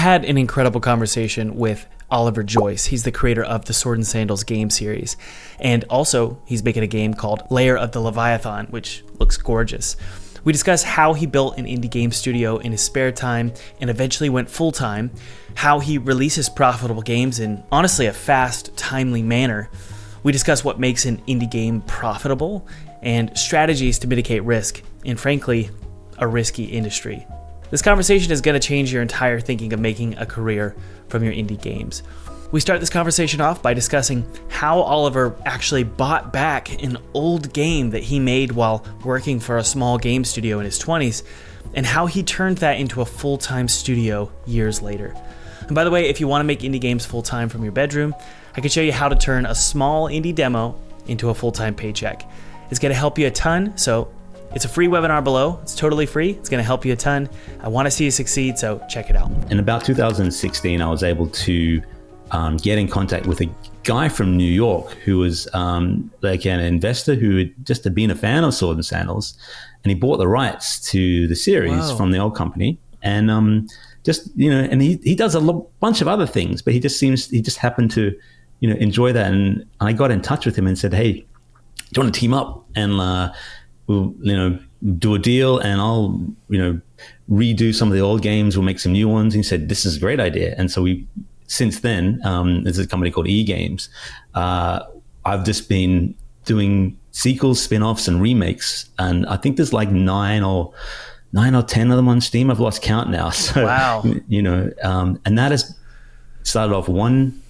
had an incredible conversation with Oliver Joyce. He's the creator of the Sword and Sandals game series. And also, he's making a game called Lair of the Leviathan, which looks gorgeous. We discuss how he built an indie game studio in his spare time and eventually went full-time, how he releases profitable games in, honestly, a fast, timely manner. We discuss what makes an indie game profitable and strategies to mitigate risk in, frankly, a risky industry. This conversation is going to change your entire thinking of making a career from your indie games. We start this conversation off by discussing how Oliver actually bought back an old game that he made while working for a small game studio in his 20s, and how he turned that into a full-time studio years later. And by the way, if you want to make indie games full-time from your bedroom, I can show you how to turn a small indie demo into a full-time paycheck. It's going to help you a ton, so it's a free webinar below. It's totally free. It's going to help you a ton. I want to see you succeed, so check it out. In about 2016, I was able to get in contact with a guy from New York who was like an investor who had just been a fan of Sword and Sandals, and he bought the rights to the series from the old company. And and he does a bunch of other things, but he just happened to, enjoy that. And I got in touch with him and said, hey, do you want to team up and we'll, do a deal, and I'll, redo some of the old games. We'll make some new ones. And he said, this is a great idea. And so since then, there's a company called eGames. I've just been doing sequels, spin-offs, and remakes. And I think there's like 9 or 10 of them on Steam. I've lost count now. So, wow. And that has started off one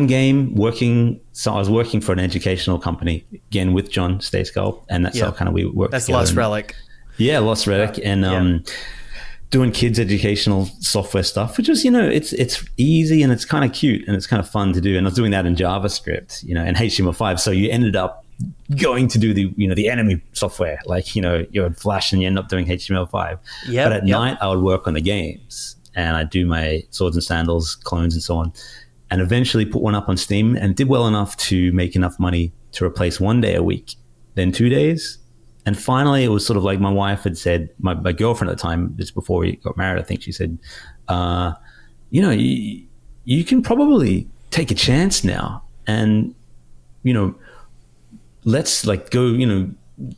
game working. So I was working for an educational company, again, with John Stayskull, and that's how kind of we worked That's together. Lost Relic. Yeah, Lost Relic. And doing kids educational software stuff, which is, it's easy and it's kind of cute and it's kind of fun to do. And I was doing that in JavaScript, and HTML5. So you ended up going to do the enemy software, like, you're in Flash and you end up doing HTML5. Yep, but at night I would work on the games and I'd do my Swords and Sandals clones and so on. And eventually put one up on Steam and did well enough to make enough money to replace 1 day a week, then 2 days. And finally, it was sort of like my wife had said, my girlfriend at the time, just before we got married, I think she said, you can probably take a chance now and, let's go,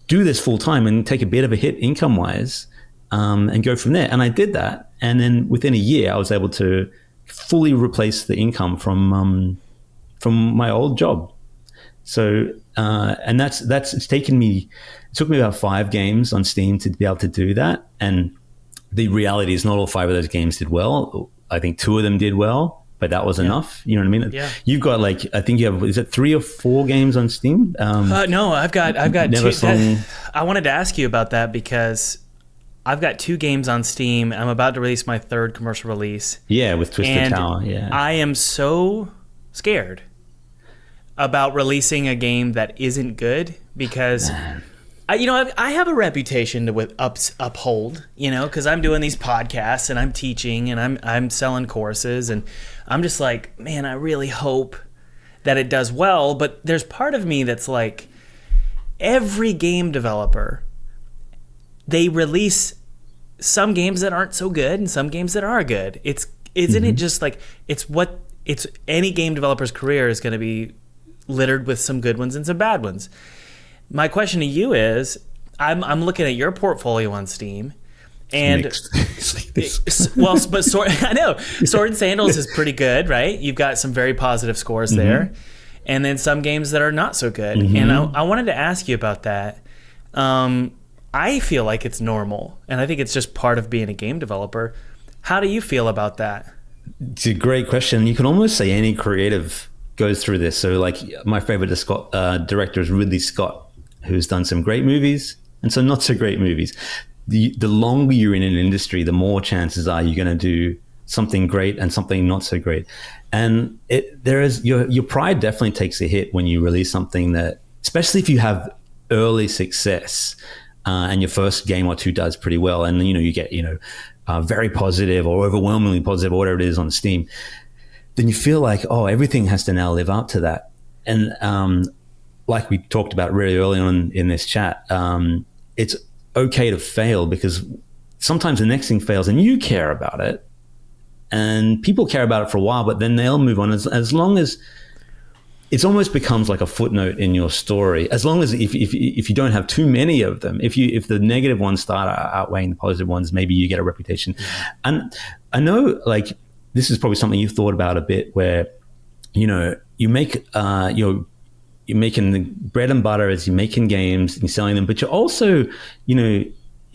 do this full time and take a bit of a hit income wise and go from there. And I did that. And then within a year, I was able to fully replace the income from my old job. So, and it took me about 5 games on Steam to be able to do that. And the reality is not all 5 of those games did well. I think 2 of them did well, but that was enough. You know what I mean? Yeah. You've got I think you have, is it 3 or 4 games on Steam? No, I've got 2. Sung. I wanted to ask you about that because I've got 2 games on Steam. I'm about to release my 3rd commercial release. Yeah, with Twisted Tower. Yeah. I am so scared about releasing a game that isn't good because I have a reputation to uphold, because I'm doing these podcasts and I'm teaching and I'm selling courses, and I'm just like, man, I really hope that it does well. But there's part of me that's like, every game developer, they release some games that aren't so good and some games that are good. Isn't it just like it's any game developer's career is going to be littered with some good ones and some bad ones. My question to you is, I'm looking at your portfolio on Steam, and I know Sword and Sandals is pretty good, right? You've got some very positive scores there, and then some games that are not so good. And I wanted to ask you about that. I feel like it's normal, and I think it's just part of being a game developer. How do you feel about that? It's a great question. You can almost say any creative goes through this. So like my favorite director is Ridley Scott, who's done some great movies and some not so great movies. The longer you're in an industry, the more chances are you're going to do something great and something not so great. And your pride definitely takes a hit when you release something that, especially if you have early success and your first game or 2 does pretty well, and you get very positive or overwhelmingly positive or whatever it is on Steam, then you feel like, everything has to now live up to that. And like we talked about really early on in this chat, it's okay to fail, because sometimes the next thing fails and you care about it. and people care about it for a while, but then they'll move on as long as it almost becomes like a footnote in your story. As long as if you don't have too many of them, if the negative ones start outweighing the positive ones, maybe you get a reputation. And I know, like, this is probably something you've thought about a bit, where you make you're making the bread and butter as you're making games and you're selling them, but you're also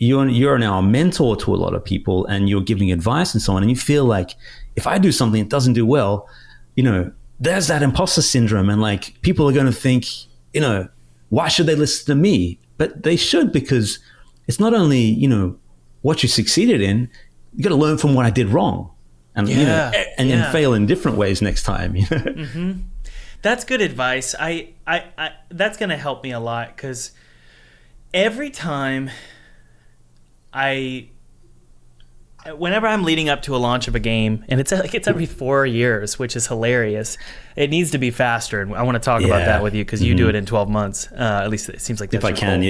you're now a mentor to a lot of people and you're giving advice and so on. And you feel like, if I do something that doesn't do well, there's that imposter syndrome, and like, people are going to think, why should they listen to me? But they should, because it's not only, what you succeeded in, you got to learn from what I did wrong, and, and fail in different ways next time. Mm-hmm. That's good advice. I that's going to help me a lot, because every time whenever I'm leading up to a launch of a game, and it's every 4 years, which is hilarious. It needs to be faster, and I want to talk about that with you, because you do it in 12 months. At least it seems like that's if I can,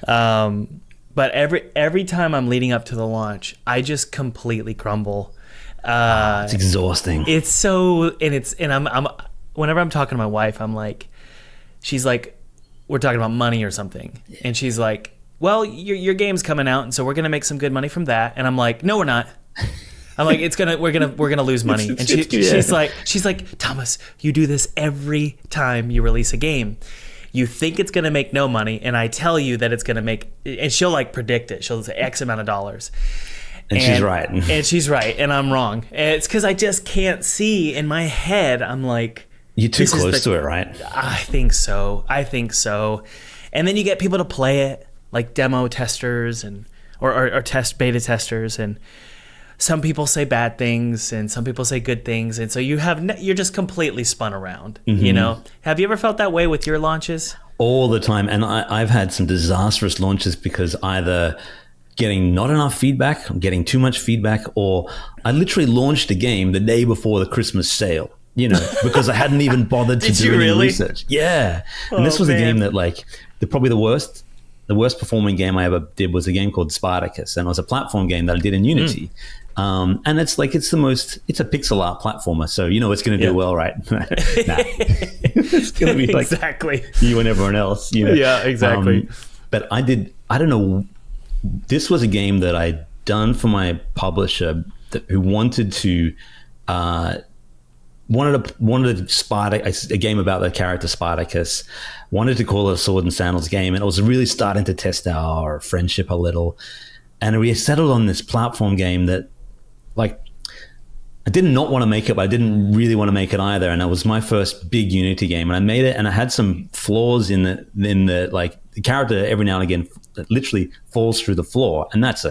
goal. But every time I'm leading up to the launch, I just completely crumble. It's exhausting. It's so, and I'm whenever I'm talking to my wife, I'm like, she's like, we're talking about money or something, and she's like, well, your game's coming out, and so we're gonna make some good money from that. And I'm like, no, we're not. I'm like, we're gonna lose money. And she's like, Thomas, you do this every time you release a game. You think it's gonna make no money, and I tell you that it's gonna make, and she'll like predict it. She'll say X amount of dollars. And she's right. And she's right, and I'm wrong. And it's because I just can't see in my head. I'm like, you're too close to it, right? I think so. And then you get people to play it, like demo testers and or beta testers, and some people say bad things and some people say good things, and so you're just completely spun around. Mm-hmm. Have you ever felt that way with your launches? All the time. And I've had some disastrous launches because either getting not enough feedback, getting too much feedback, or I literally launched a game the day before the Christmas sale, because I hadn't even bothered to do any research. Yeah. And this was a game that, like, probably the worst performing game I ever did was a game called Spartacus, and it was a platform game that I did in Unity. And it's a pixel art platformer, so it's going to do well, right? Nah. It's going to be like exactly you and everyone else. Yeah, exactly. But I don't know. This was a game that I'd done for my publisher who wanted to. Wanted a game about the character Spartacus, wanted to call it a Sword and Sandals game, and it was really starting to test our friendship a little. And we settled on this platform game that, like, I did not want to make it, but I didn't really want to make it either. And it was my first big Unity game, and I made it, and I had some flaws in the like, the character every now and again that literally falls through the floor, and that's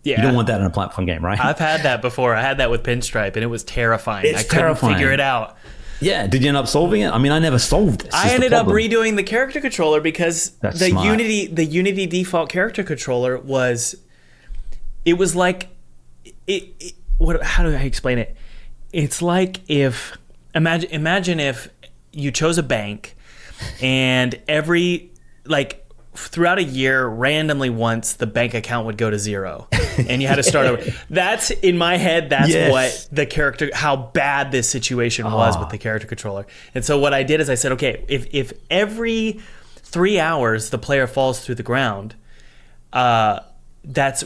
you don't want that in a platform game, right? I've had that before. I had that with Pinstripe, and it was terrifying. I couldn't figure it out. Yeah. Did you end up solving it? I mean, I never solved it. I ended up redoing the character controller because the Unity default character controller was like how do I explain it? It's like if imagine if you chose a bank, and throughout a year, randomly once, the bank account would go to zero and you had to start over. That's, in my head, that's what the character, how bad this situation was with the character controller. And so what I did is I said, okay, if every 3 hours the player falls through the ground, that's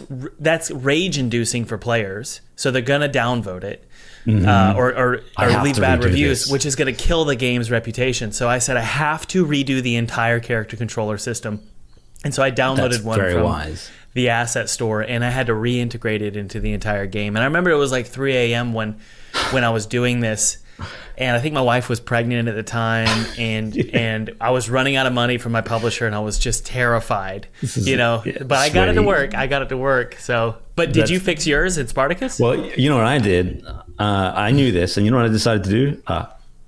rage inducing for players. So they're going to downvote it. Or leave bad reviews, which is going to kill the game's reputation. So I said I have to redo the entire character controller system. And so I downloaded one from the asset store, and I had to reintegrate it into the entire game. And I remember it was like 3 a.m. when I was doing this, and I think my wife was pregnant at the time, and I was running out of money from my publisher, and I was just terrified, But I got it to work. So, but did you fix yours in Spartacus? Well, you know what I did? I knew this, and you know what I decided to do?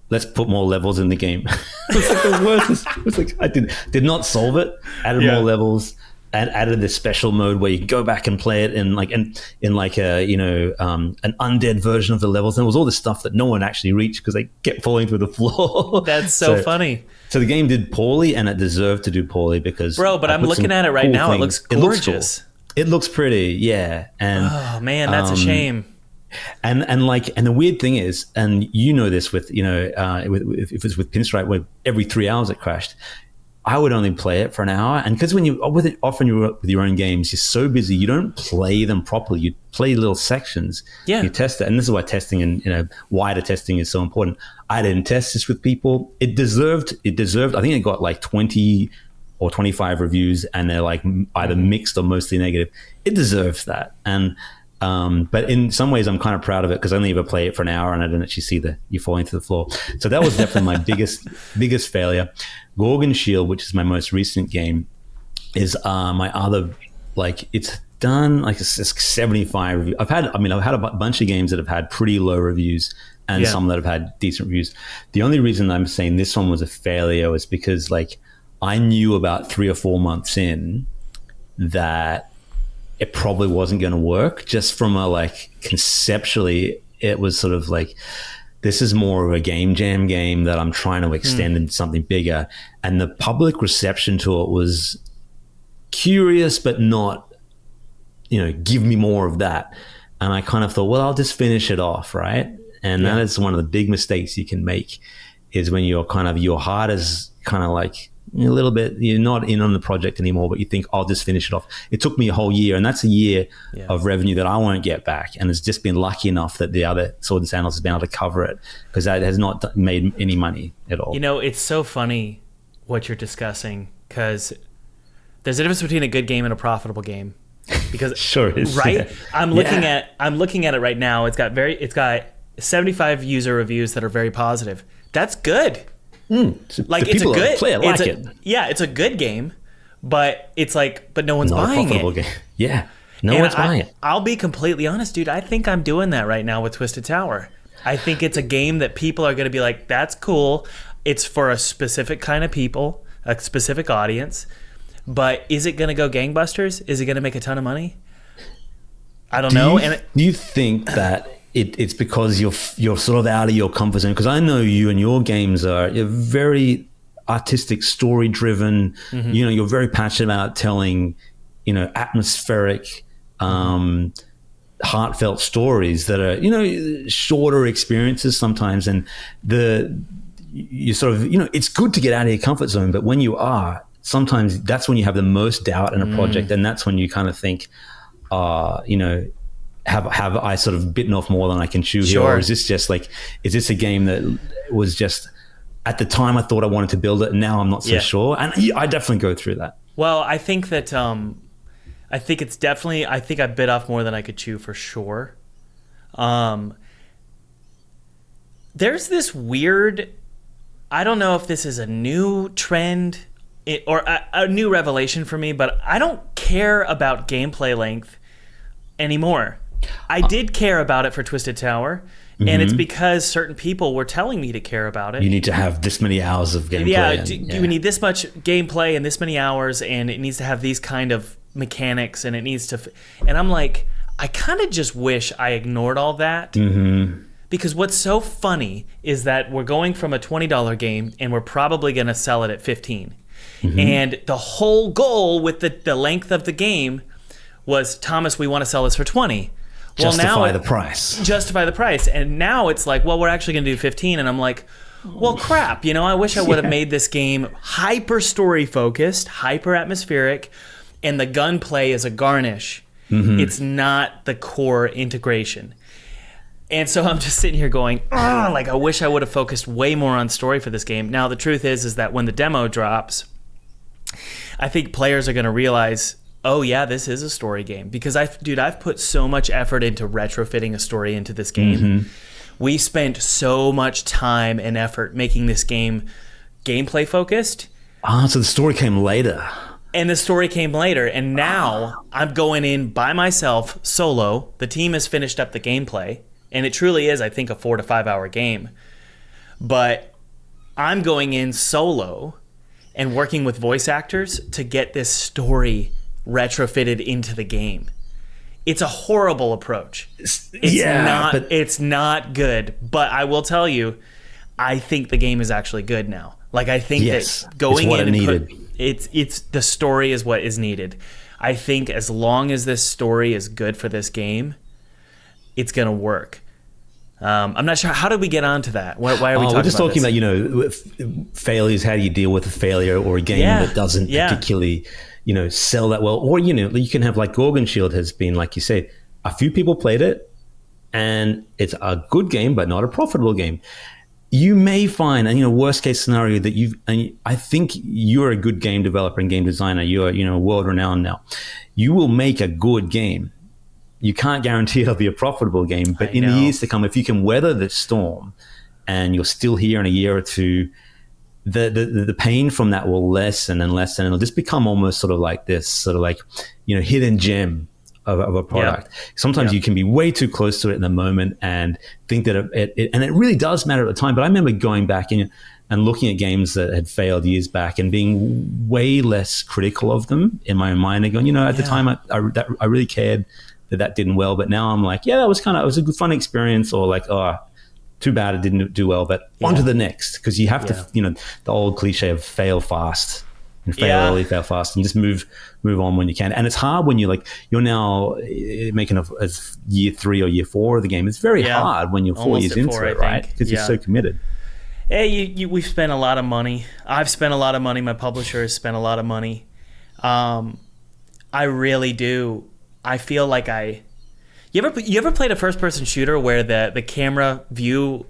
Let's put more levels in the game. It's like the worst. It's like I did not solve it. Added more levels, and added this special mode where you can go back and play it in an undead version of the levels. And it was all this stuff that no one actually reached because they kept falling through the floor. That's so funny. So the game did poorly, and it deserved to do poorly because. Bro, but I'm looking at it right now. It looks gorgeous. It looks pretty, yeah. And oh man, that's a shame. And the weird thing is, and you know this with, if it's with Pinstripe, where every 3 hours it crashed, I would only play it for an hour. And because when you often you're with your own games, you're so busy, you don't play them properly. You play little sections. Yeah. You test it. And this is why testing and wider testing is so important. I didn't test this with people. It deserved, I think it got like 20 or 25 reviews, and they're like either mixed or mostly negative. It deserves that. And but in some ways I'm kind of proud of it, because I only ever play it for an hour and I didn't actually see you falling to the floor. So that was definitely my biggest failure. Gorgon Shield, which is my most recent game, is my other, like, it's done like a 75 review. I've had a bunch of games that have had pretty low reviews and some that have had decent reviews. The only reason I'm saying this one was a failure was because, like, I knew about 3 or 4 months in that it probably wasn't going to work. Just from a, like, conceptually, it was sort of like, this is more of a game jam game that I'm trying to extend into something bigger. And the public reception to it was curious, but not, give me more of that. And I kind of thought, well, I'll just finish it off, right? And that is one of the big mistakes you can make, is when your heart is kind of like a little bit, you're not in on the project anymore, but you think, I'll just finish it off. It took me a whole year, and that's a year of revenue that I won't get back. And it's just been lucky enough that the other Sword and Sandals has been able to cover it, because that has not made any money at all. It's so funny what you're discussing, because there's a difference between a good game and a profitable game. Because sure is, right? Yeah. I'm looking at it right now. It's got 75 user reviews that are very positive. That's good. Like, it's a good play it, like it. Yeah, it's a good game, but it's like, but no one's buying it. Game. Yeah, no one's buying it. I'll be completely honest, dude. I think I'm doing that right now with Twisted Tower. I think it's a game that people are going to be like, that's cool. It's for a specific kind of people, a specific audience. But is it going to go gangbusters? Is it going to make a ton of money? I don't know. Do you think that it's because you're sort of out of your comfort zone? Because I know you and your games you're very artistic, story driven. You're very passionate about telling, atmospheric, heartfelt stories that are, shorter experiences sometimes. And you sort of, it's good to get out of your comfort zone, but when you are, sometimes that's when you have the most doubt in a project, and that's when you kind of think, have I sort of bitten off more than I can chew here? Or is this just like, is this a game that was just, at the time I thought I wanted to build it, and now I'm not so sure? And I definitely go through that. Well, I think that, I think I bit off more than I could chew, for sure. There's this weird, I don't know if this is a new trend or a new revelation for me, but I don't care about gameplay length anymore. I did care about it for Twisted Tower, and it's because certain people were telling me to care about it. You need to have this many hours of gameplay. We need this much gameplay and this many hours, and it needs to have these kind of mechanics, and it needs to... And I'm like, I kind of just wish I ignored all that. Because what's so funny is that we're going from a $20 game, and we're probably going to sell it at $15. And the whole goal with the length of the game was, Thomas, we want to sell this for $20. Justify the price. Justify the price. And now it's like, well, we're actually going to do $15. And I'm like, well, crap. I wish I would have made this game hyper story focused, hyper atmospheric, and the gunplay is a garnish. It's not the core integration. And so I'm just sitting here going, I wish I would have focused way more on story for this game. Now, the truth is that when the demo drops, I think players are going to realize, oh yeah, this is a story game. Because I've put so much effort into retrofitting a story into this game. We spent so much time and effort making this game gameplay focused. So the story came later. And the story came later. And now I'm going in by myself, solo. The team has finished up the gameplay. And it truly is, I think, a 4 to 5 hour game. But I'm going in solo and working with voice actors to get this story retrofitted into the game. It's a horrible approach. It's not good. But I will tell you, I think the game is actually good now. Like, I think that going in and it's the story is what is needed. I think as long as this story is good for this game, it's going to work. I'm not sure. How did we get onto that? Why are we talking we're just about talking this? about, failures. How do you deal with a failure or a game that doesn't particularly, sell that well? Or, you can have, like Gorgon Shield has been, like you said, a few people played it and it's a good game, but not a profitable game. You may find, and worst case scenario that I think you're a good game developer and game designer. You're, world renowned now. You will make a good game. You can't guarantee it'll be a profitable game, but in the years to come, if you can weather the storm and you're still here in a year or two, the pain from that will lessen and lessen, and it'll just become almost sort of like this sort of like, hidden gem of a product. Sometimes you can be way too close to it in the moment and think that and it really does matter at the time. But I remember going back and looking at games that had failed years back and being way less critical of them in my own mind and going, at the time I really cared that didn't well, but now I'm like, it was a good fun experience, or like, too bad it didn't do well, but on to the next, because you have to, the old cliche of fail fast and fail early, fail fast, and just move on when you can. And it's hard when you're now making a year 3 or year 4 of the game. It's very hard when you're 4 years into it, right? Because you're so committed. Hey, we've spent a lot of money. I've spent a lot of money. My publisher has spent a lot of money. I really do. I feel like you ever played a first person shooter where the camera view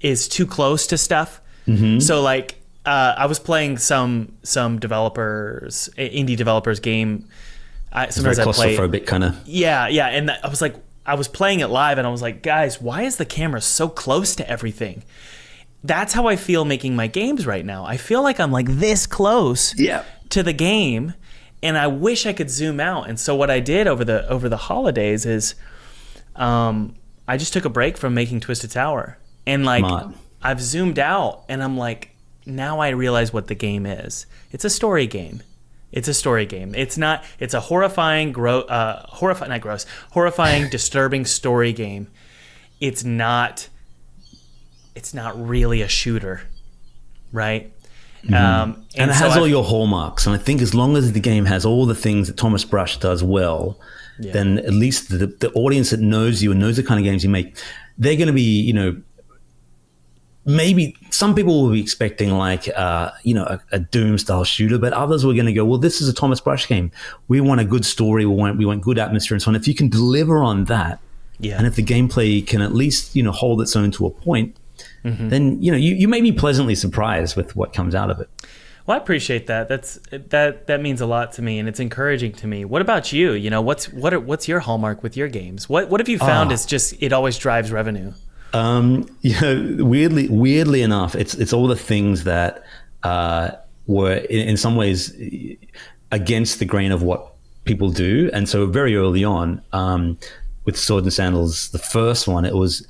is too close to stuff? Mm-hmm. So like I was playing some developers, indie developers game. Sometimes it's very claustrophobic kind of. Yeah, and I was playing it live and I was like, guys, why is the camera so close to everything? That's how I feel making my games right now. I feel like I'm like this close to the game. And I wish I could zoom out. And so what I did over the holidays is I just took a break from making Twisted Tower. And like I've zoomed out and I'm like, now I realize what the game is. It's a story game. It's a horrifying, disturbing story game. It's not really a shooter, right? Mm-hmm. And it has all your hallmarks. And I think as long as the game has all the things that Thomas Brush does well, then at least the audience that knows you and knows the kind of games you make, they're going to be, maybe some people will be expecting like, a Doom style shooter, but others were going to go, well, this is a Thomas Brush game. We want a good story. We want good atmosphere and so on. If you can deliver on that, and if the gameplay can at least, hold its own to a point, then you may be pleasantly surprised with what comes out of it. Well, I appreciate that. That means a lot to me, and it's encouraging to me. What about you? What's your hallmark with your games? What have you found is just it always drives revenue? Weirdly enough, it's all the things that were in some ways against the grain of what people do, and so very early on, with Sword and Sandals, the first one, it was.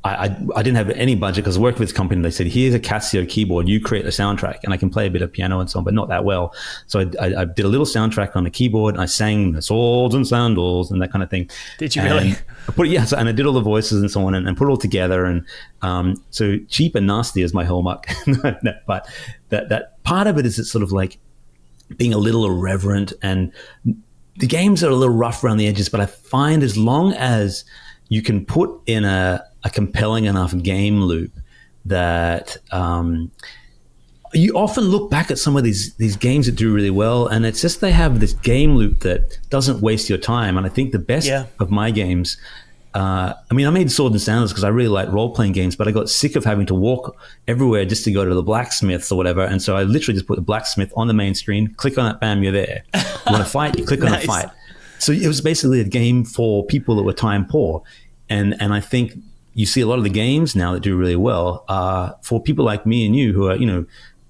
I didn't have any budget because I worked with this company. They said, here's a Casio keyboard. You create the soundtrack. And I can play a bit of piano and so on, but not that well. So I did a little soundtrack on the keyboard. And I sang the Swords and Sandals and that kind of thing. Did you really? And I did all the voices and so on and put it all together. And so cheap and nasty is my hallmark. But that part of it is it's sort of like being a little irreverent. And the games are a little rough around the edges. But I find as long as you can put in a compelling enough game loop that you often look back at some of these games that do really well, and it's just they have this game loop that doesn't waste your time. And I think the best of my games, I made Sword and Sandals because I really like role-playing games, but I got sick of having to walk everywhere just to go to the blacksmiths or whatever. And so I literally just put the blacksmith on the main screen, click on that, bam, you're there. You want to fight, you click on a fight. So it was basically a game for people that were time poor. And I think you see a lot of the games now that do really well for people like me and you who are,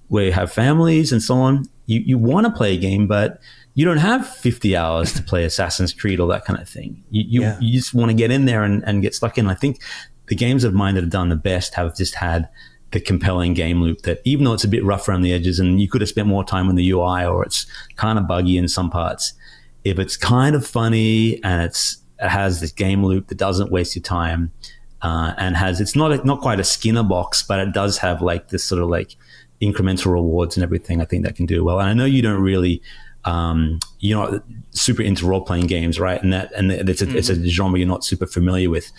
where you have families and so on. You want to play a game, but you don't have 50 hours to play Assassin's Creed or that kind of thing. You just want to get in there and get stuck in. I think the games of mine that have done the best have just had the compelling game loop that even though it's a bit rough around the edges and you could have spent more time on the UI or it's kind of buggy in some parts, if it's kind of funny and it has this game loop that doesn't waste your time and it's not quite a Skinner box, but it does have like this sort of like incremental rewards and everything. I think that can do well. And I know you don't really you're not super into role playing games, right? And it's a genre you're not super familiar with.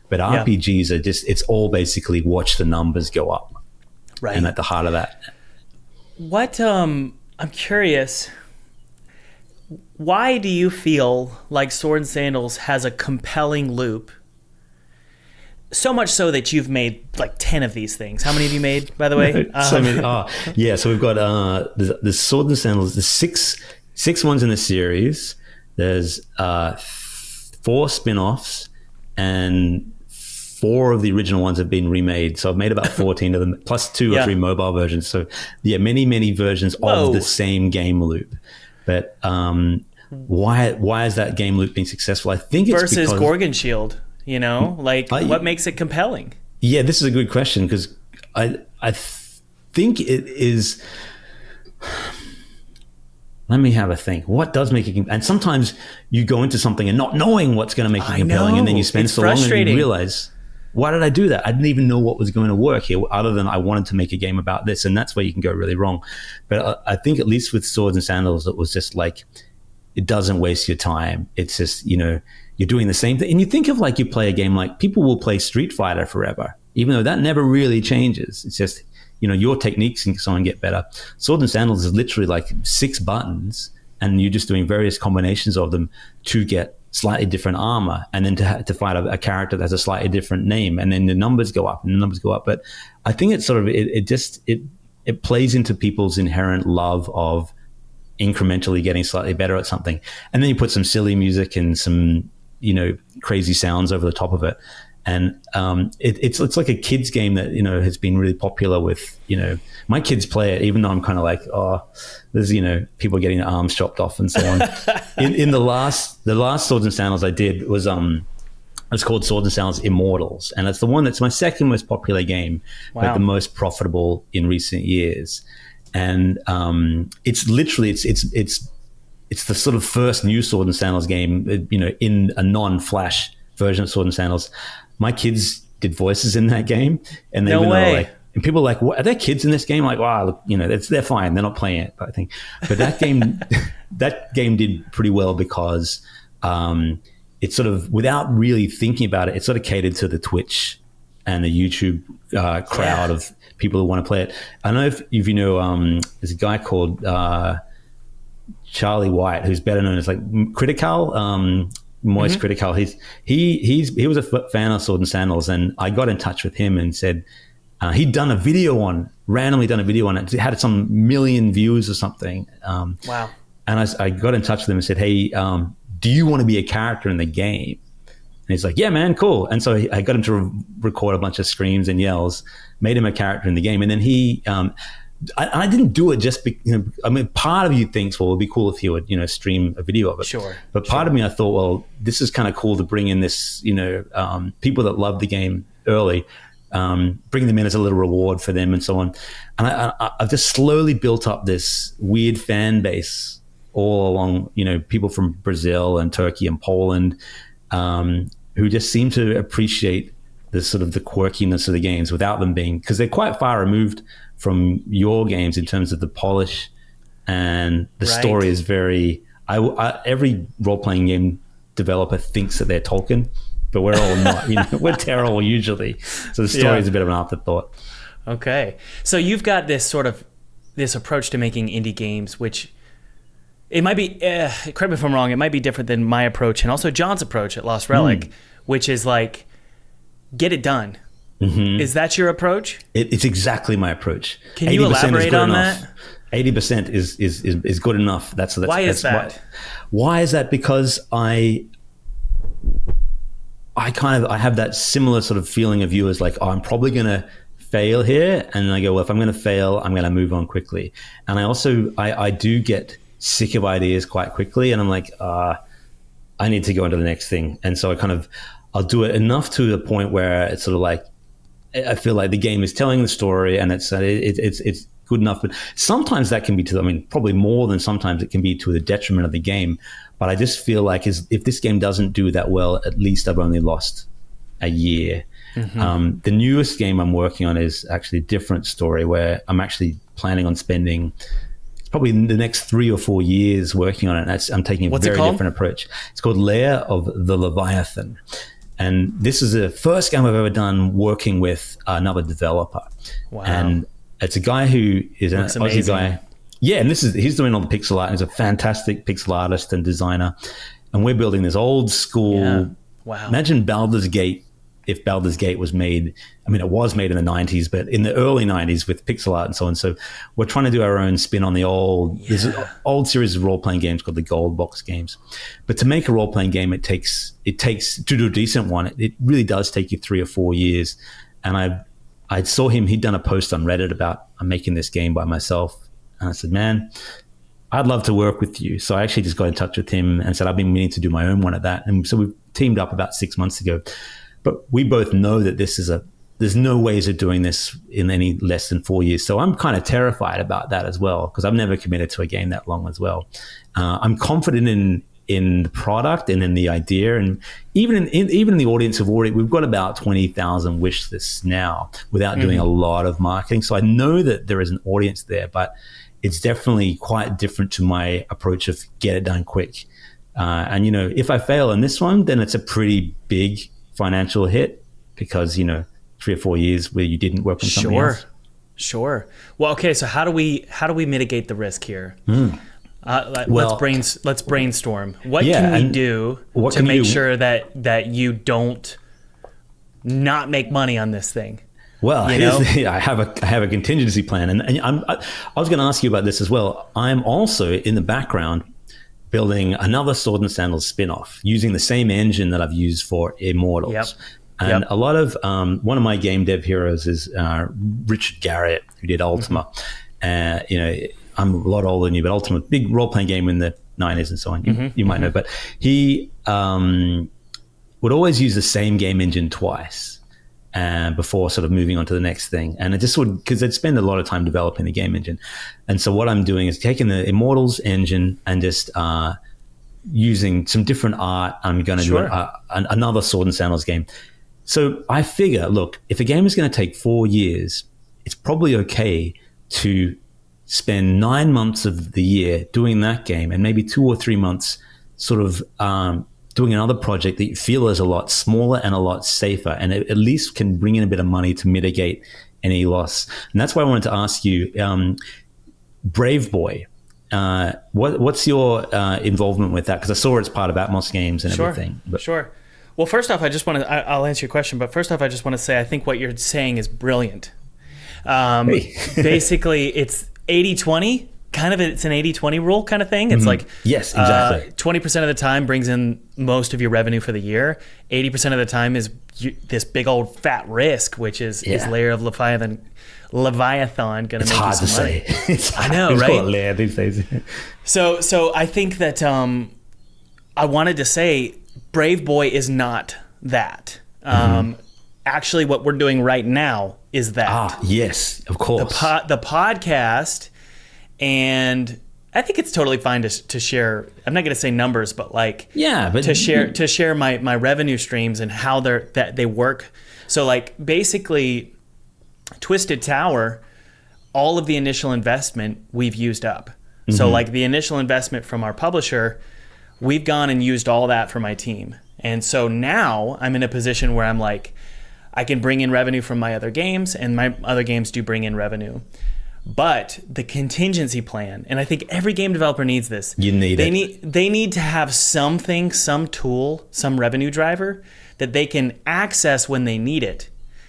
But RPGs are just, it's all basically watch the numbers go up, right? And at the heart of that, what I'm curious, why do you feel like Sword and Sandals has a compelling loop? So much so that you've made like 10 of these things. How many have you made, by the way? So many. Yeah. So we've got the Sword and Sandals. There's six ones in the series. There's 4 spin-offs, and 4 of the original ones have been remade. So I've made about 14 of them, plus 2 or 3 mobile versions. So yeah, many versions of the same game loop. But why is that game loop being successful? I think it's versus because Gorgon Shield. What makes it compelling? Yeah, this is a good question, because I think it is. Let me have a think. What does make it? And sometimes you go into something and not knowing what's going to make it compelling, and then you spend so long and you realize, why did I do that? I didn't even know what was going to work here, other than I wanted to make a game about this, and that's where you can go really wrong. But I think at least with Swords and Sandals, it was just like, it doesn't waste your time. It's just, you're doing the same thing. And you think of like, you play a game, like people will play Street Fighter forever, even though that never really changes. It's just, your techniques and so on get better. Sword and Sandals is literally like 6 buttons, and you're just doing various combinations of them to get slightly different armor, and then to fight a character that has a slightly different name, and then the numbers go up and the numbers go up. But I think it's sort of, it plays into people's inherent love of incrementally getting slightly better at something. And then you put some silly music and some, crazy sounds over the top of it. And it's like a kid's game that, has been really popular with, my kids play it, even though I'm kind of like, there's, people getting their arms chopped off and so on. in the last Swords and Sandals I did was, it's called Sword and Sandals Immortals. And it's the one that's my second most popular game, but the most profitable in recent years. And it's literally, it's the sort of first new Sword and Sandals game, in a non-Flash version of Sword and Sandals. My kids did voices in that game, and they and people are like, "What, are there kids in this game?" Like, wow, look, they're fine. They're not playing it, I think. But that game, that game did pretty well because it sort of, without really thinking about it, it sort of catered to the Twitch and the YouTube crowd of people who want to play it. I don't know if you know, there's a guy called Charlie White, who's better known as like Critical. Moist Critical. He was a fan of Sword and Sandals, and I got in touch with him and said he'd randomly done a video on it. It had some million views or something. Wow. And I got in touch with him and said, hey, do you want to be a character in the game? And he's like, yeah, man, cool. And so I got him to record a bunch of screams and yells, made him a character in the game. And then he, I didn't do it just because, part of you thinks, well, it'd be cool if he would, stream a video of it. Sure. But part of me, I thought, well, this is kind of cool to bring in this, people that love the game early, bring them in as a little reward for them and so on. And I've just slowly built up this weird fan base all along, people from Brazil and Turkey and Poland, who just seem to appreciate the sort of the quirkiness of the games without them being, because they're quite far removed from your games in terms of the polish, and the story is very, every role-playing game developer thinks that they're Tolkien, but we're all not, we're terrible usually. So the story is a bit of an afterthought. Okay. So you've got this approach to making indie games, which it might be, correct me if I'm wrong, it might be different than my approach and also John's approach at Lost Relic, which is like, get it done. Mm-hmm. Is that your approach? It's exactly my approach. Can you elaborate on that? 80% is good enough. Why is that? Why is that? Because I have that similar sort of feeling of you as like, I'm probably going to fail here. And I go, well, if I'm going to fail, I'm going to move on quickly. And I also, I do get sick of ideas quite quickly. And I'm like, I need to go into the next thing. And so I'll do it enough to the point where it's sort of like, I feel like the game is telling the story and it's good enough. But sometimes that can be probably more than sometimes it can be to the detriment of the game. But I just feel like if this game doesn't do that well, at least I've only lost a year. Mm-hmm. The newest game I'm working on is actually a different story where I'm actually planning on spending probably the next 3 or 4 years working on it. I'm taking a very different approach. It's called Lair of the Leviathan. And this is the first game I've ever done working with another developer. Wow. And it's a guy who is an Aussie guy. Yeah, and he's doing all the pixel art. He's a fantastic pixel artist and designer. And we're building this old school. Yeah. Wow. Imagine Baldur's Gate, if Baldur's Gate was made, I mean, it was made in the 90s, but in the early 90s with pixel art and so on. So we're trying to do our own spin on the there's an old series of role-playing games called the Gold Box games. But to make a role-playing game, it takes to do a decent one, it really does take you 3 or 4 years. And I saw him, he'd done a post on Reddit about, I'm making this game by myself. And I said, man, I'd love to work with you. So I actually just got in touch with him and said, I've been meaning to do my own one at that. And so we've teamed up about 6 months ago. But we both know that there's no ways of doing this in any less than 4 years. So I'm kind of terrified about that as well, because I've never committed to a game that long as well. I'm confident in the product and in the idea, and even in the audience of already, we've got about 20,000 wish lists now without doing a lot of marketing. So I know that there is an audience there, but it's definitely quite different to my approach of get it done quick. And if I fail in this one, then it's a pretty big financial hit, because 3 or 4 years where you didn't work on something else. Sure. Well, okay. So how do we mitigate the risk here? Let's brainstorm. What can we do to make sure that you don't not make money on this thing? Well, I have a contingency plan, and I was going to ask you about this as well. I'm also in the background building another Sword and Sandals spin-off using the same engine that I've used for Immortals. Yep. And a lot of one of my game dev heroes is Richard Garriott, who did Ultima. I'm a lot older than you, but Ultima, big role-playing game in the 90s and so on. You might know, but he would always use the same game engine twice before sort of moving on to the next thing. And it just would, because they'd spend a lot of time developing the game engine. And so what I'm doing is taking the Immortals engine and just using some different art. I'm going to do another Sword and Sandals game. So I figure, look, if a game is going to take 4 years, it's probably okay to spend 9 months of the year doing that game, and maybe 2 or 3 months sort of doing another project that you feel is a lot smaller and a lot safer, and it at least can bring in a bit of money to mitigate any loss. And that's why I wanted to ask you, Brave Boy, what's your involvement with that? Because I saw it's part of Atmos games and everything. Sure. Well, first off, I'll answer your question, but first off, I just want to say I think what you're saying is brilliant. Basically, it's 80-20. It's an 80-20 rule kind of thing. It's like, yes, exactly. 20% of the time brings in most of your revenue for the year. 80% of the time is this big old fat risk, which is Lair of Leviathan going to make you some money. It's hard. I know, it's right? called Lair these days. So I think that I wanted to say Brave Boy is not that. Actually, what we're doing right now is that. Yes, of course. The podcast. And I think it's totally fine to share. I'm not going to say numbers, but to share my revenue streams and how they work. So basically, Twisted Tower, all of the initial investment we've used up. So the initial investment from our publisher, we've gone and used all that for my team. And so now I'm in a position where I'm I can bring in revenue from my other games, and my other games do bring in revenue. But the contingency plan, and I think every game developer needs this. They need to have something, some tool, some revenue driver that they can access when they need it.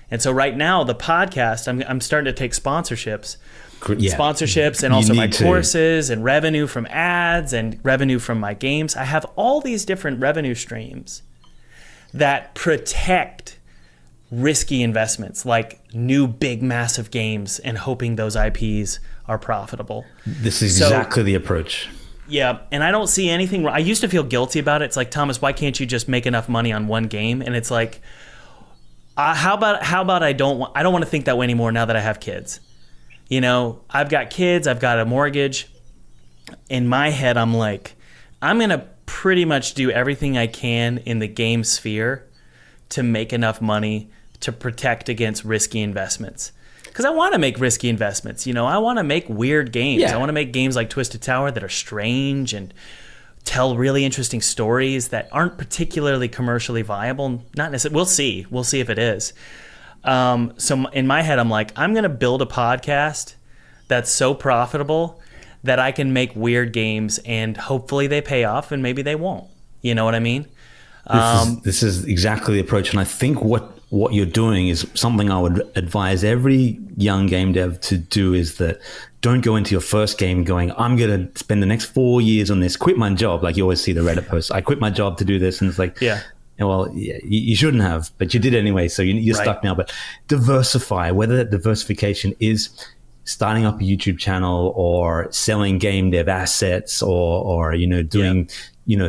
And so right now, the podcast, I'm starting to take sponsorships. Sponsorships and also my courses and revenue from ads and revenue from my games. I have all these different revenue streams that protect risky investments, like new big massive games and hoping those IPs are profitable. This is exactly the approach. Yeah, and I don't see anything wrong. I used to feel guilty about it. It's like, Thomas, why can't you just make enough money on one game? And it's like, how about I don't want to think that way anymore now that I have kids. I've got kids, I've got a mortgage. In my head, I'm like, I'm going to pretty much do everything I can in the game sphere to make enough money to protect against risky investments. Because I want to make risky investments. I want to make weird games. Yeah. I want to make games like Twisted Tower that are strange and tell really interesting stories that aren't particularly commercially viable. Not necessarily. We'll see if it is. So in my head, I'm like, I'm going to build a podcast that's so profitable that I can make weird games and hopefully they pay off and maybe they won't. You know what I mean? This is exactly the approach. And I think what you're doing is something I would advise every young game dev to do, is that don't go into your first game going, I'm going to spend the next 4 years on this, quit my job. Like you always see the Reddit posts, I quit my job to do this. And it's like, well, yeah, you shouldn't have, but you did anyway. So you're stuck now. But diversify, whether that diversification is starting up a YouTube channel or selling game dev assets or doing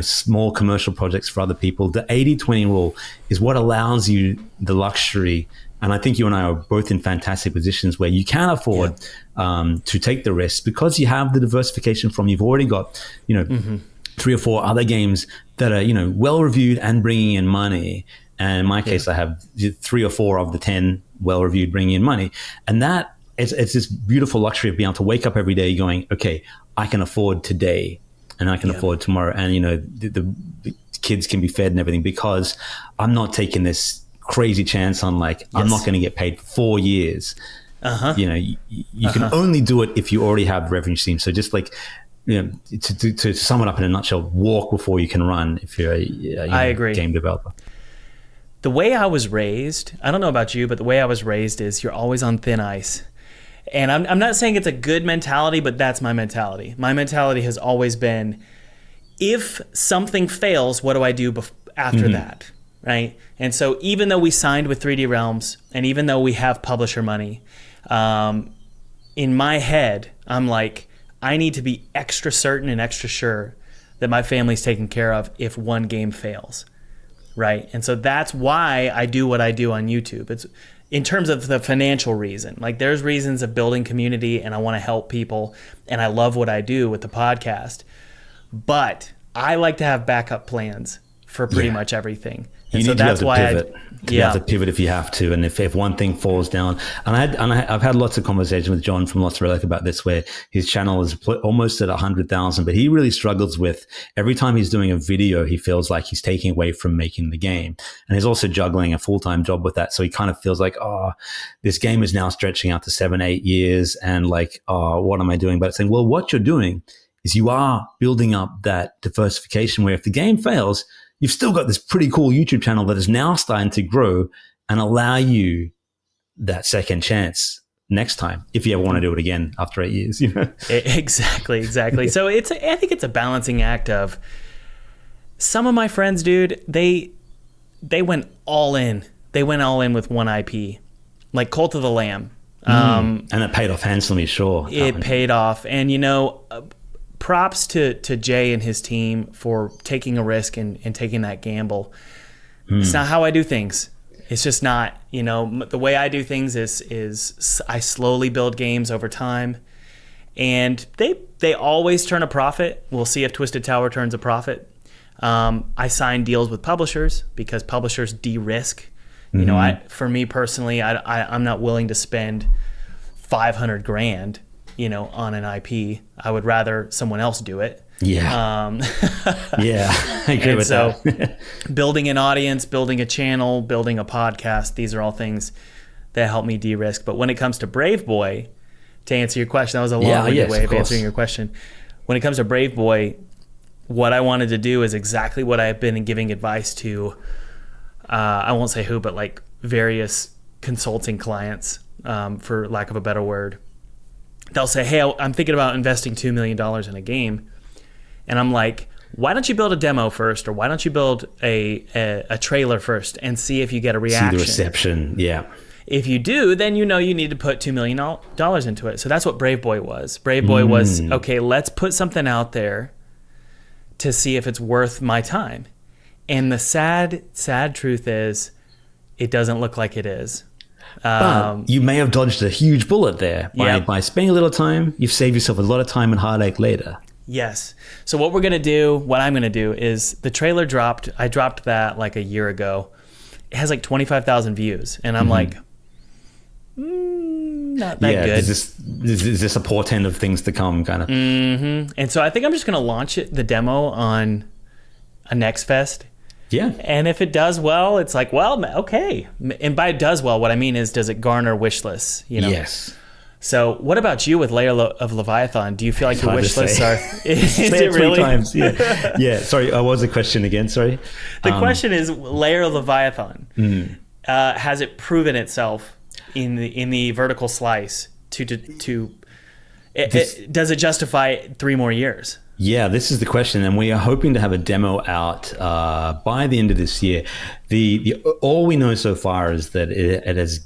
small commercial projects for other people. The 80-20 rule is what allows you the luxury. And I think you and I are both in fantastic positions where you can afford to take the risk because you have the diversification you've already got, 3 or 4 other games that are, well reviewed and bringing in money. And in my case, I have 3 or 4 of the 10 well reviewed bringing in money. And that it's this beautiful luxury of being able to wake up every day going, okay, I can afford today and I can afford tomorrow. And, the kids can be fed and everything because I'm not taking this crazy chance on I'm not going to get paid for 4 years. You can only do it if you already have revenue stream. So just to sum it up in a nutshell, walk before you can run if you're I agree. Game developer. The way I was raised, I don't know about you, but the way I was raised is you're always on thin ice. And I'm not saying it's a good mentality, but that's my mentality. My mentality has always been, if something fails, what do I do after that, right? And so even though we signed with 3D Realms, and even though we have publisher money, in my head, I'm like, I need to be extra certain and extra sure that my family's taken care of if one game fails, right? And so that's why I do what I do on YouTube. It's in terms of the financial reason. There's reasons of building community and I want to help people and I love what I do with the podcast. But I like to have backup plans for pretty much everything. And so that's why you have to pivot if you have to, and if one thing falls down. And I've had lots of conversations with John from Lost Relic about this, where his channel is almost at 100,000, but he really struggles with every time he's doing a video, he feels like he's taking away from making the game, and he's also juggling a full-time job with that. So he kind of feels like, this game is now stretching out to 7-8 years, and what am I doing? But it's saying, well, what you're doing is you are building up that diversification where if the game fails, you've still got this pretty cool YouTube channel that is now starting to grow and allow you that second chance next time if you ever want to do it again after 8 years. Exactly. So I think it's a balancing act of some of my friends, dude. They went all in. They went all in with one IP, like Cult of the Lamb. And it paid off handsomely, sure. It paid off, and props to Jay and his team for taking a risk and taking that gamble. It's not how I do things. It's just not, the way I do things is I slowly build games over time, and they always turn a profit. We'll see if Twisted Tower turns a profit. I sign deals with publishers because publishers de-risk. For me personally, I'm not willing to spend $500,000 on an IP. I would rather someone else do it. Yeah. I agree with that. Building an audience, building a channel, building a podcast, these are all things that help me de-risk. But when it comes to Brave Boy, to answer your question, that was a long-winded way of answering your question. When it comes to Brave Boy, what I wanted to do is exactly what I've been giving advice to, I won't say who, but various consulting clients, for lack of a better word. They'll say, hey, I'm thinking about investing $2 million in a game. And I'm like, why don't you build a demo first? Or why don't you build a trailer first and see if you get a reaction? See the reception, yeah. If you do, then you need to put $2 million into it. So that's what Brave Boy was. Brave Boy was, okay, let's put something out there to see if it's worth my time. And the sad truth is, it doesn't look like it is. But you may have dodged a huge bullet there by spending a little time. You've saved yourself a lot of time and heartache later. Yes. So what I'm going to do is the trailer dropped. I dropped that a year ago. It has 25,000 views. And I'm not that good. Is this a portent of things to come, kind of? And so I think I'm just going to launch the demo on a Next Fest. Yeah. And if it does well, it's like, well, okay. And by does well, what I mean is, does it garner wish lists? Yes. So what about you with Layer of Leviathan? Do you feel like your wish lists are... Is say it really? 3 times. Yeah. Yeah. Sorry, what was the question again? Sorry. The question is, Layer of Leviathan, has it proven itself in the vertical slice does it justify 3 more years? Yeah, this is the question, and we are hoping to have a demo out by the end of this year. The all we know so far is that it has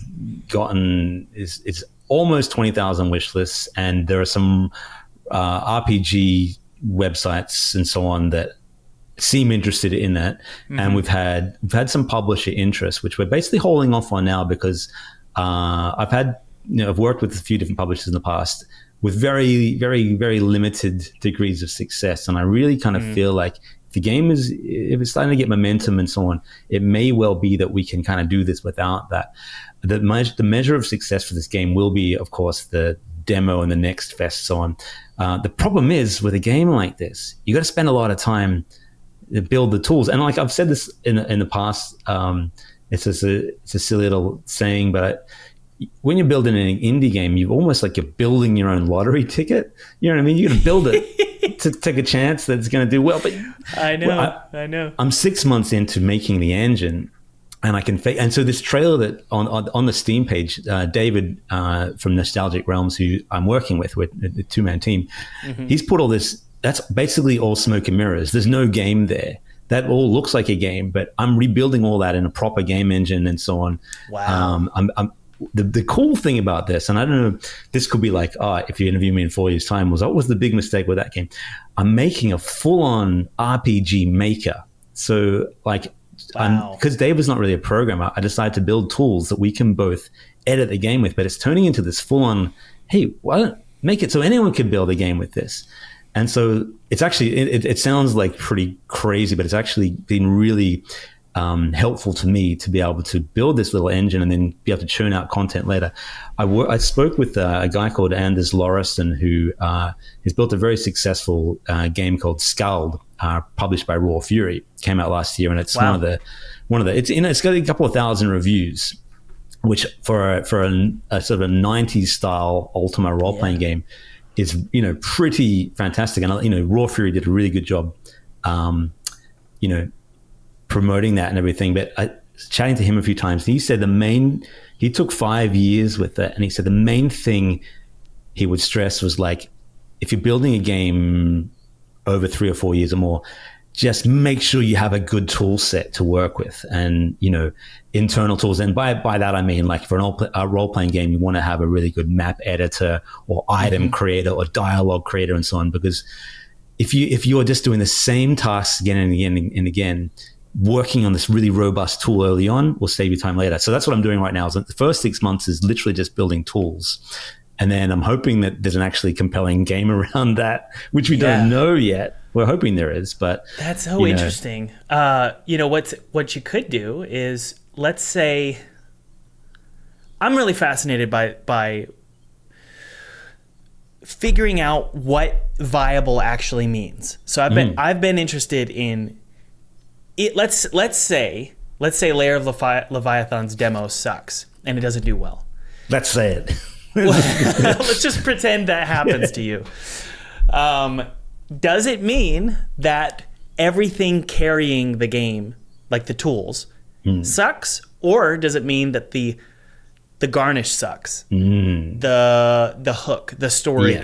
gotten it's almost 20,000 wish lists, and there are some RPG websites and so on that seem interested in that, and we've had some publisher interest, which we're basically holding off on now because I've worked with a few different publishers in the past with very, very, very limited degrees of success. And I really kind of feel like if it's starting to get momentum and so on, it may well be that we can kind of do this without that. The measure of success for this game will be, of course, the demo and the Next Fest, so on. The problem is with a game like this, you got to spend a lot of time to build the tools. And like I've said this in the past, it's a silly little saying, but when you're building an indie game, you're almost like you're building your own lottery ticket. You know what I mean? You're going to build it to take a chance that it's going to do well. But I know. I'm 6 months into making the engine, and I can and so this trailer that on the Steam page, David from Nostalgic Realms, who I'm working with a 2-man team, he's put all this. That's basically all smoke and mirrors. There's no game there. That all looks like a game, but I'm rebuilding all that in a proper game engine and so on. Wow. The cool thing about this, and I don't know, this could be like, if you interview me in 4 years' time, what was the big mistake with that game? I'm making a full-on RPG maker. So like, because Dave was not really a programmer, I decided to build tools that we can both edit the game with, but it's turning into this full-on, hey, why don't make it so anyone could build a game with this? And so it's actually, it sounds like pretty crazy, but it's actually been really helpful to me to be able to build this little engine and then be able to churn out content later. I spoke with a guy called Anders Lauriston, who has built a very successful game called Skald, published by Raw Fury. Came out last year, and it's one of the it's got a couple of thousand reviews, which for a sort of a 90s style Ultima role playing game is pretty fantastic. And Raw Fury did a really good job promoting that and everything. But I chatting to him a few times, he said he took 5 years with it, and he said the main thing he would stress was like, if you're building a game over 3 or 4 years or more, just make sure you have a good tool set to work with, and internal tools. And by that I mean, like, for a role-playing game, you want to have a really good map editor or item creator or dialogue creator and so on, because if you are just doing the same tasks again and again and again, working on this really robust tool early on will save you time later. So that's what I'm doing right now. Is the first 6 months is literally just building tools. And then I'm hoping that there's an actually compelling game around that, which we don't know yet. We're hoping there is, but that's so interesting. What you could do is, let's say, I'm really fascinated by figuring out what viable actually means. So I've been interested in it. Let's say Layer of Leviathan's demo sucks and it doesn't do well. Let's say it. Let's just pretend that happens to you. Does it mean that everything carrying the game, like the tools, sucks? Or does it mean that the garnish sucks? The hook, the story,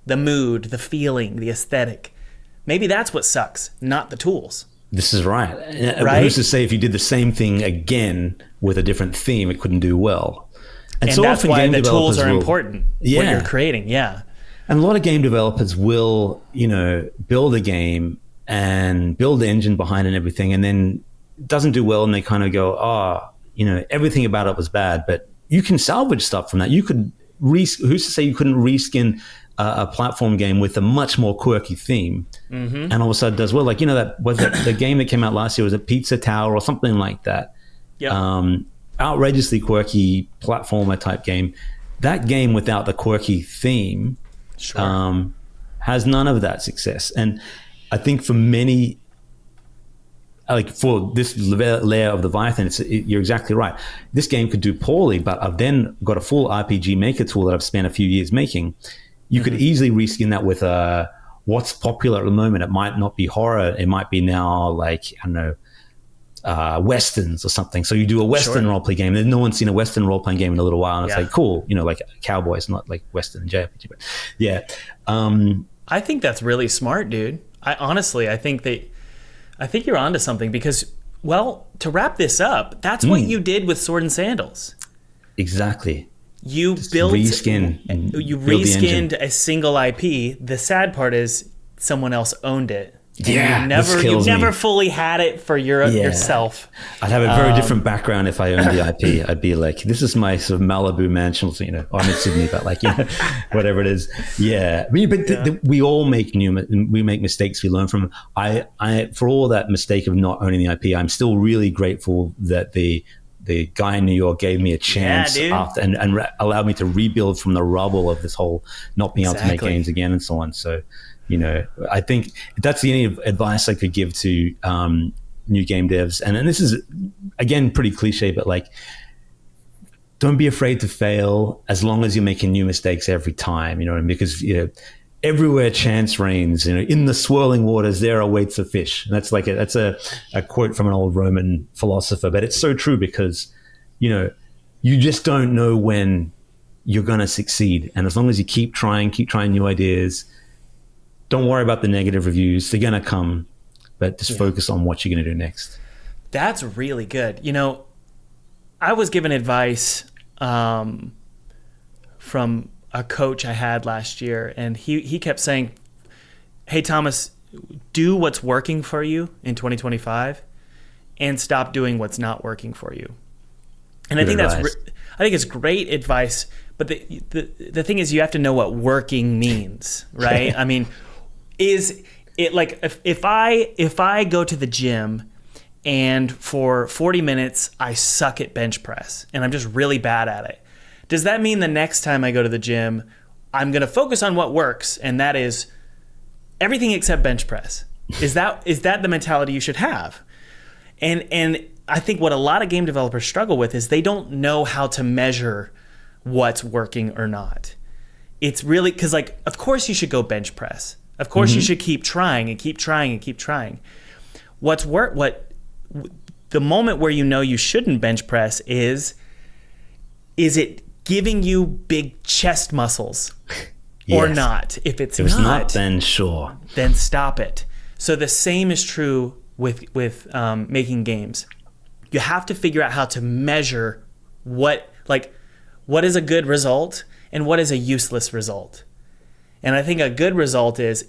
the mood, the feeling, the aesthetic. Maybe that's what sucks, not the tools. This is right. Who's to say if you did the same thing again with a different theme, it couldn't do well? And so that's why the tools are important. What you're creating, And a lot of game developers will, build a game and build the engine behind it and everything, and then it doesn't do well, and they kind of go, everything about it was bad. But you can salvage stuff from that. You could who's to say you couldn't reskin a platform game with a much more quirky theme, and all of a sudden it does well. Like, that was the game that came out last year was a Pizza Tower or something like that. Outrageously quirky platformer type game, that game without the quirky theme has none of that success. And I think for many, like for this layer of the Leviathan, you're exactly right. This game could do poorly, but I've then got a full RPG Maker tool that I've spent a few years making. You could easily reskin that with what's popular at the moment. It might not be horror. It might be now like, I don't know, Westerns or something. So you do a Western role-play game. No one's seen a Western role-playing game in a little while. And it's like, cool, like Cowboys, not like Western JRPG. But yeah. I think that's really smart, dude. I think you're onto something because, well, to wrap this up, that's what you did with Sword and Sandals. Exactly. You reskinned a single IP. The sad part is someone else owned it. Yeah, you never fully had it for yourself. I'd have a very different background if I owned the IP. I'd be like, this is my sort of Malibu mansion, I'm in Sydney, but like, whatever it is. Yeah. We all make we make mistakes we learn from. I for all that mistake of not owning the IP, I'm still really grateful that the guy in New York gave me a chance after and allowed me to rebuild from the rubble of this whole not being able to make games again and so on. So, I think that's the only advice I could give to new game devs. And this is, again, pretty cliche, but like, don't be afraid to fail as long as you're making new mistakes every time, because, everywhere chance reigns, in the swirling waters, there awaits a fish. And that's a quote from an old Roman philosopher, but it's so true because, you just don't know when you're going to succeed. And as long as you keep trying new ideas, don't worry about the negative reviews. They're going to come, but just focus on what you're going to do next. That's really good. I was given advice from a coach I had last year, and he kept saying, hey, Thomas, do what's working for you in 2025 and stop doing what's not working for you. And I think I think it's great advice, but the thing is you have to know what working means, right? I mean, is it like if I go to the gym and for 40 minutes I suck at bench press and I'm just really bad at it, does that mean the next time I go to the gym I'm going to focus on what works, and that is everything except bench press? Is that the mentality you should have? And I think what a lot of game developers struggle with is they don't know how to measure what's working or not. It's really because, like, of course you should go bench press. Of course you should keep trying and keep trying and keep trying. The moment where you shouldn't bench press is it giving you big chest muscles or not? If it's not, then sure. Then stop it. So the same is true with making games. You have to figure out how to measure what is a good result and what is a useless result. And I think a good result is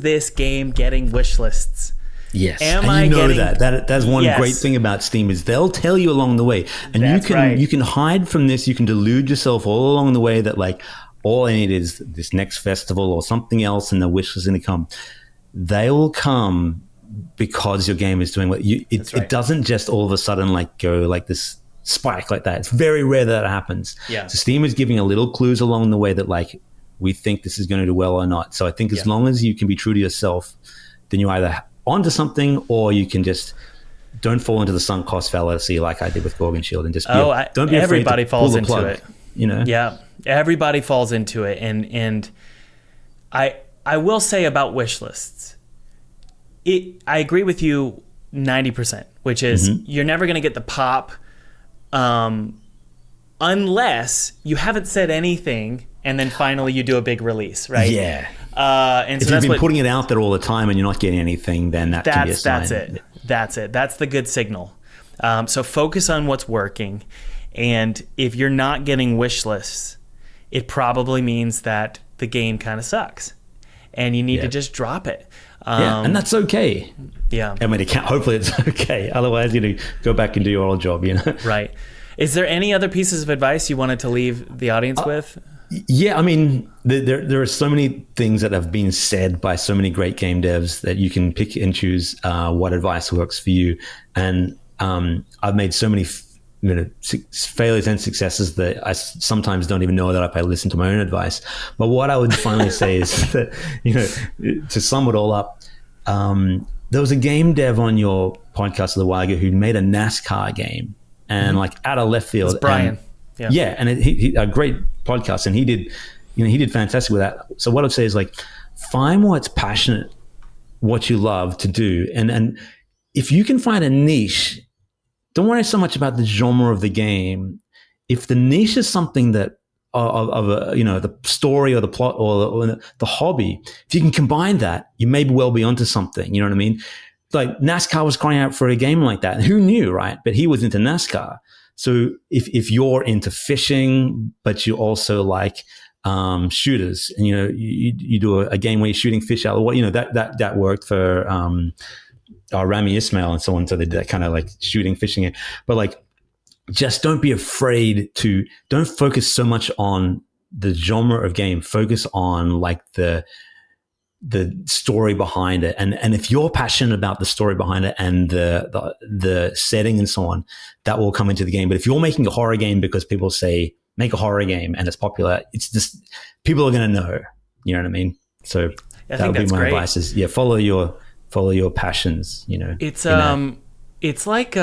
this game getting wish lists? Yes, that's one great thing about Steam is they'll tell you along the way, and you can hide from this. You can delude yourself all along the way that like all I need is this next festival or something else, and the wish is going to come. They will come because your game is doing what you. It doesn't just all of a sudden like go like this spike like that. It's very rare that happens. Yeah. So Steam is giving a little clues along the way that like we think this is going to do well or not. So I think as long as you can be true to yourself, then you either onto something or you can just don't fall into the sunk cost fallacy like I did with Gorgon Shield and just don't be afraid to pull the plug, it. Yeah, everybody falls into it, and I will say about wish lists, I agree with you 90%, which is you're never going to get the pop unless you haven't said anything and then finally you do a big release, right? Yeah. And if you've been putting it out there all the time and you're not getting anything, then that can be a sign. That's it. That's the good signal. So focus on what's working. And if you're not getting wish lists, it probably means that the game kind of sucks. And you need to just drop it. And that's okay. Yeah. I mean, hopefully it's okay. Otherwise, go back and do your old job, Right. Is there any other pieces of advice you wanted to leave the audience with? Yeah, I mean, there are so many things that have been said by so many great game devs that you can pick and choose what advice works for you. And I've made so many failures and successes that I sometimes don't even know that if I listen to my own advice. But what I would finally say is that, to sum it all up, there was a game dev on your podcast a little while ago who made a NASCAR game, and like out of left field. It's Brian. And he a great podcast, and he did fantastic with that. So what I'd say is like, find what's passionate, what you love to do, and if you can find a niche, don't worry so much about the genre of the game. If the niche is something that of a, the story or the plot or the hobby, if you can combine that, you may well be onto something. You know what I mean? Like NASCAR was crying out for a game like that. Who knew, right? But he was into NASCAR. So if you're into fishing, but you also like shooters, and you do a game where you're shooting fish out of the water, that worked for Rami Ismail and so on. So they did that kind of like shooting, fishing. But like, just don't be afraid don't focus so much on the genre of game. Focus on like the story behind it. And if you're passionate about the story behind it and the setting and so on, that will come into the game. But if you're making a horror game because people say, make a horror game and it's popular, it's just, people are going to know, you know what I mean? So that would be my advice is, follow your passions, It's, it's like,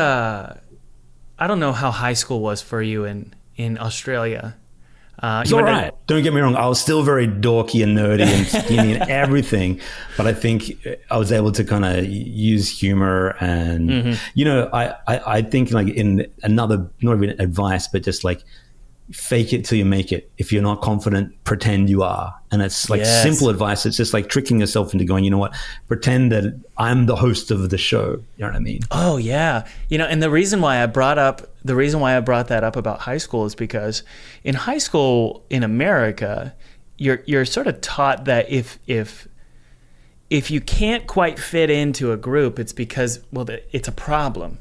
I don't know how high school was for you in Australia. It's all right. Don't get me wrong. I was still very dorky and nerdy and skinny and everything, but I think I was able to kind of use humor and, I think like in another, not even advice, but just like fake it till you make it. If you're not confident, pretend you are. And it's like simple advice. It's just like tricking yourself into going, you know what, pretend that I'm the host of the show. You know what I mean? Oh yeah. And the reason why I brought that up about high school is because in high school in America, you're sort of taught that if you can't quite fit into a group, it's because, it's a problem.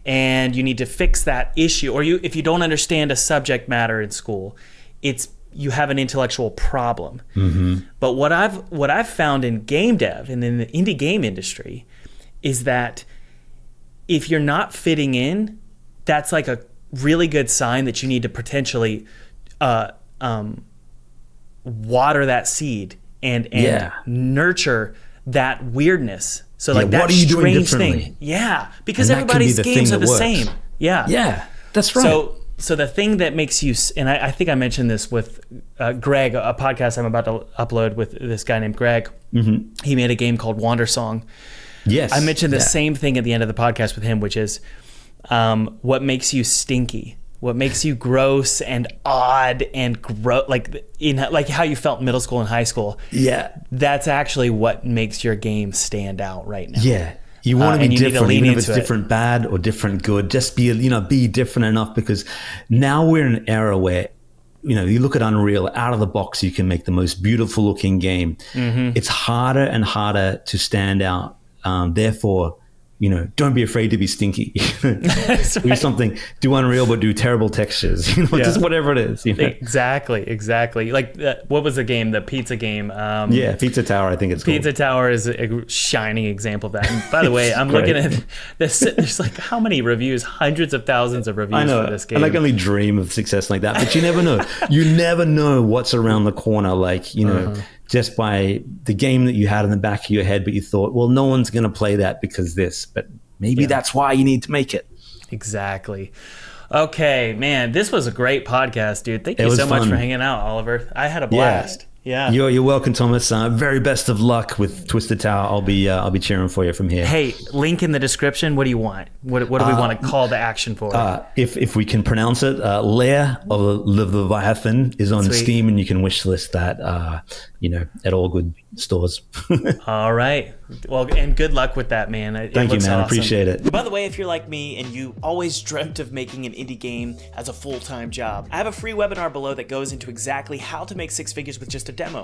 And you need to fix that issue, or if you don't understand a subject matter in school, you have an intellectual problem. Mm-hmm. But what I've found in game dev and in the indie game industry is that if you're not fitting in, that's like a really good sign that you need to potentially water that seed and nurture that weirdness. So like that strange thing. Yeah. Because everybody's games are the same. Yeah. Yeah. That's right. So the thing that makes you, and I think I mentioned this with Greg, a podcast I'm about to upload with this guy named Greg. Mm-hmm. He made a game called Wander Song. Yes. I mentioned the same thing at the end of the podcast with him, which is what makes you stinky. What makes you gross and odd and like how you felt in middle school and high school. Yeah. That's actually what makes your game stand out right now. Yeah. You want to be different, even if it's different bad or different good. Just be different enough, because now we're in an era where, you look at Unreal, out of the box, you can make the most beautiful looking game. Mm-hmm. It's harder and harder to stand out. Therefore, don't be afraid to be stinky. Do something, do Unreal, but do terrible textures, just whatever it is. Exactly. Like what was the game? The pizza game. Pizza Tower, I think it's called. Pizza Tower is a shining example of that. And by the way, I'm looking at this. There's like how many reviews? Hundreds of thousands of reviews for this game. I only dream of success like that, but you never know. You never know what's around the corner. Like, just by the game that you had in the back of your head, but you thought, well, no one's going to play that because this, but maybe that's why you need to make it. Exactly. Okay, man, this was a great podcast, dude. Thank you so much for hanging out, Oliver. I had a blast. Yeah. You're welcome, Thomas. Very best of luck with Twisted Tower. I'll be cheering for you from here. Hey, link in the description. What do you want? What do we want to call to action for? If we can pronounce it, Lair of Leviathan is on Steam, and you can wishlist that at all good stores. All right. Well, and good luck with that, man. Thank you, man. Awesome. I appreciate it. By the way, if you're like me and you always dreamt of making an indie game as a full-time job, I have a free webinar below that goes into exactly how to make six figures with just a demo.